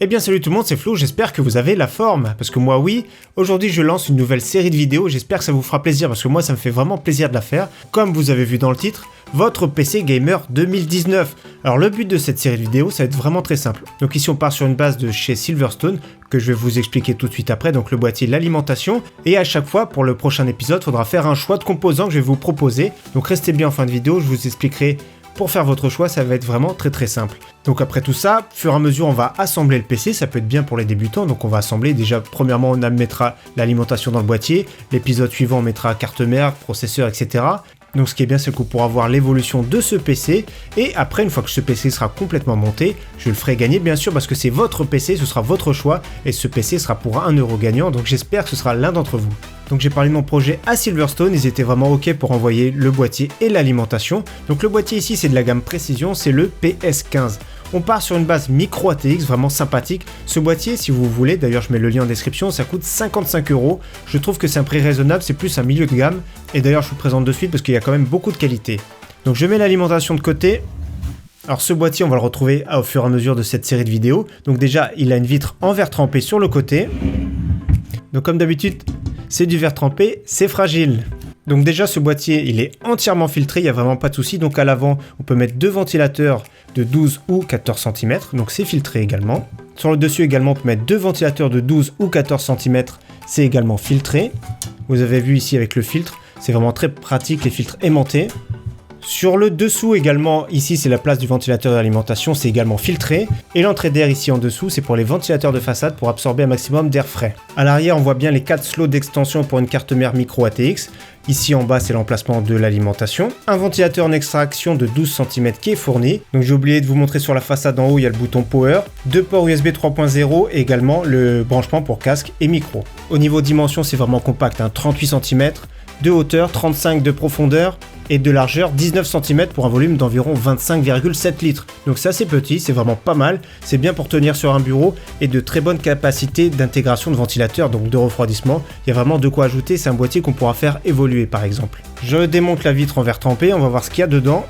Eh bien salut tout le monde, c'est Flo, j'espère que vous avez la forme, parce que moi oui, aujourd'hui je lance une nouvelle série de vidéos, j'espère que ça vous fera plaisir, parce que moi ça me fait vraiment plaisir de la faire, comme vous avez vu dans le titre, votre PC Gamer 2019. Alors le but de cette série de vidéos, ça va être vraiment très simple. Donc ici on part sur une base de chez Silverstone, que je vais vous expliquer tout de suite après, donc le boîtier, l'alimentation, et à chaque fois pour le prochain épisode, il faudra faire un choix de composants que je vais vous proposer, donc restez bien en fin de vidéo, je vous expliquerai. Pour faire votre choix, ça va être vraiment très simple. Donc après tout ça, au fur et à mesure, on va assembler le PC, ça peut être bien pour les débutants, donc on va assembler. Déjà, premièrement, on mettra l'alimentation dans le boîtier, l'épisode suivant, on mettra carte mère, processeur, etc. Donc ce qui est bien, c'est qu'on pourra voir l'évolution de ce PC, et après, une fois que ce PC sera complètement monté, je le ferai gagner, bien sûr, parce que c'est votre PC, ce sera votre choix, et ce PC sera pour 1 euro gagnant, donc j'espère que ce sera l'un d'entre vous. Donc j'ai parlé de mon projet à Silverstone, ils étaient vraiment ok pour envoyer le boîtier et l'alimentation. Donc le boîtier ici, c'est de la gamme Précision, c'est le PS15. On part sur une base micro ATX, vraiment sympathique. Ce boîtier, si vous voulez, d'ailleurs je mets le lien en description, ça coûte 55 €. Je trouve que c'est un prix raisonnable, c'est plus un milieu de gamme. Et d'ailleurs je vous le présente de suite parce qu'il y a quand même beaucoup de qualité. Donc je mets l'alimentation de côté. Alors ce boîtier, on va le retrouver au fur et à mesure de cette série de vidéos. Donc déjà, il a une vitre en verre trempé sur le côté. Donc comme d'habitude, c'est du verre trempé, c'est fragile. Donc déjà ce boîtier il est entièrement filtré, il n'y a vraiment pas de souci. Donc à l'avant on peut mettre deux ventilateurs de 12 ou 14 cm, donc c'est filtré également. Sur le dessus également on peut mettre deux ventilateurs de 12 ou 14 cm, c'est également filtré. Vous avez vu ici avec le filtre, c'est vraiment très pratique les filtres aimantés. Sur le dessous également, ici c'est la place du ventilateur d'alimentation, c'est également filtré. Et l'entrée d'air ici en dessous, c'est pour les ventilateurs de façade pour absorber un maximum d'air frais. À l'arrière, on voit bien les 4 slots d'extension pour une carte mère micro ATX. Ici en bas, c'est l'emplacement de l'alimentation. Un ventilateur en extraction de 12 cm qui est fourni. Donc j'ai oublié de vous montrer sur la façade en haut, il y a le bouton Power. Deux ports USB 3.0 et également le branchement pour casque et micro. Au niveau dimension, c'est vraiment compact, 38 cm de hauteur, 35 de profondeur et de largeur 19 cm pour un volume d'environ 25,7 litres. Donc c'est assez petit, c'est vraiment pas mal, c'est bien pour tenir sur un bureau et de très bonne capacité d'intégration de ventilateur, donc de refroidissement. Il y a vraiment de quoi ajouter, c'est un boîtier qu'on pourra faire évoluer par exemple. Je démonte la vitre en verre trempé, on va voir ce qu'il y a dedans.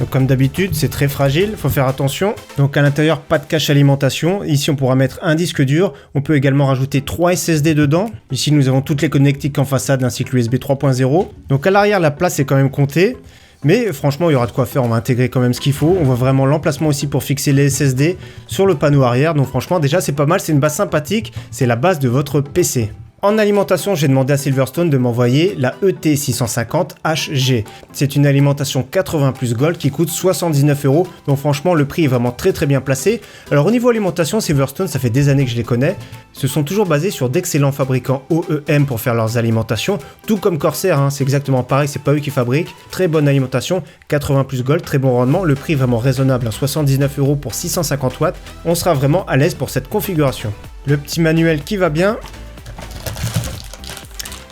Donc comme d'habitude, c'est très fragile, faut faire attention. Donc à l'intérieur, pas de cache alimentation. Ici, on pourra mettre un disque dur. On peut également rajouter 3 SSD dedans. Ici, nous avons toutes les connectiques en façade ainsi que l'USB 3.0. Donc à l'arrière, la place est quand même comptée. Mais franchement, il y aura de quoi faire, on va intégrer quand même ce qu'il faut. On voit vraiment l'emplacement aussi pour fixer les SSD sur le panneau arrière. Donc franchement, déjà, c'est pas mal, c'est une base sympathique. C'est la base de votre PC. En alimentation, j'ai demandé à Silverstone de m'envoyer la ET650HG. C'est une alimentation 80 plus Gold qui coûte 79 €. Donc franchement, le prix est vraiment très bien placé. Alors au niveau alimentation, Silverstone, ça fait des années que je les connais. Se sont toujours basés sur d'excellents fabricants OEM pour faire leurs alimentations. Tout comme Corsair, c'est exactement pareil, c'est pas eux qui fabriquent. Très bonne alimentation, 80 plus Gold, très bon rendement. Le prix est vraiment raisonnable, 79 € pour 650 watts. On sera vraiment à l'aise pour cette configuration. Le petit manuel qui va bien.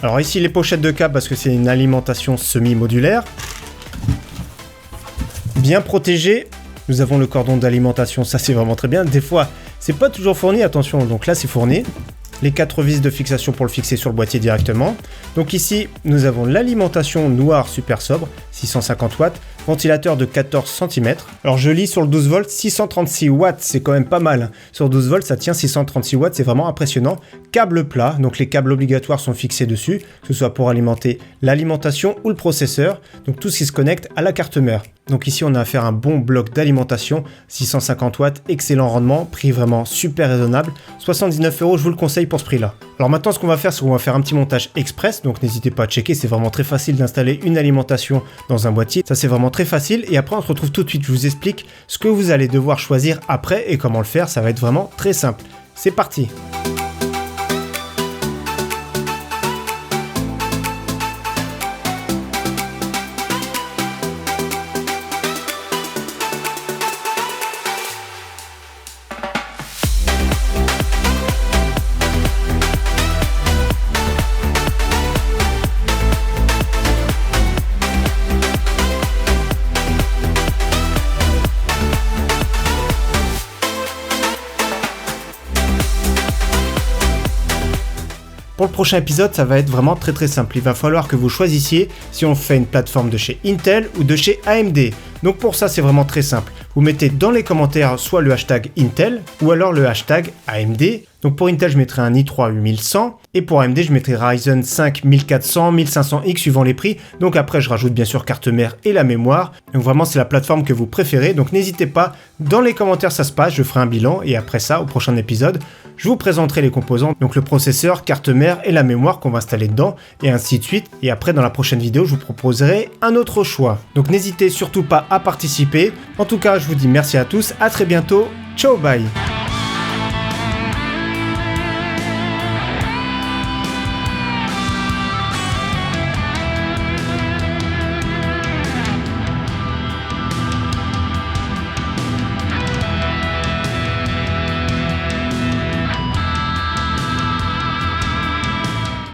Alors ici les pochettes de câbles parce que c'est une alimentation semi-modulaire. Bien protégé. Nous avons le cordon d'alimentation, ça c'est vraiment très bien. Des fois, c'est pas toujours fourni, attention, donc là c'est fourni. Les 4 vis de fixation pour le fixer sur le boîtier directement. Donc ici, nous avons l'alimentation noire super sobre, 650 watts, ventilateur de 14 cm. Alors je lis sur le 12 volts, 636 watts, c'est quand même pas mal. Sur 12 volts, ça tient 636 watts, c'est vraiment impressionnant. Câble plat, donc les câbles obligatoires sont fixés dessus, que ce soit pour alimenter l'alimentation ou le processeur. Donc tout ce qui se connecte à la carte mère. Donc ici, on a affaire à un bon bloc d'alimentation, 650 watts, excellent rendement, prix vraiment super raisonnable. 79 €, je vous le conseille pour ce prix-là. Alors maintenant, ce qu'on va faire, c'est qu'on va faire un petit montage express, donc n'hésitez pas à checker, c'est vraiment très facile d'installer une alimentation dans un boîtier. Ça, c'est vraiment très facile. Et après, on se retrouve tout de suite, je vous explique ce que vous allez devoir choisir après et comment le faire. Ça va être vraiment très simple. C'est parti! Pour le prochain épisode, ça va être vraiment très simple. Il va falloir que vous choisissiez si on fait une plateforme de chez Intel ou de chez AMD. Donc pour ça, c'est vraiment très simple. vous mettez dans les commentaires soit le hashtag Intel ou alors le hashtag AMD. Donc pour Intel, je mettrai un i3 8100 et pour AMD, je mettrai Ryzen 5 1400, 1500X suivant les prix. Donc après, je rajoute bien sûr carte mère et la mémoire. Donc vraiment, c'est la plateforme que vous préférez. Donc n'hésitez pas, dans les commentaires, ça se passe, je ferai un bilan et après ça, au prochain épisode, je vous présenterai les composants, donc le processeur, carte mère et la mémoire qu'on va installer dedans et ainsi de suite. Et après, dans la prochaine vidéo, je vous proposerai un autre choix. Donc n'hésitez surtout pas à participer. En tout cas, je vous dis merci à tous, à très bientôt. Ciao, bye!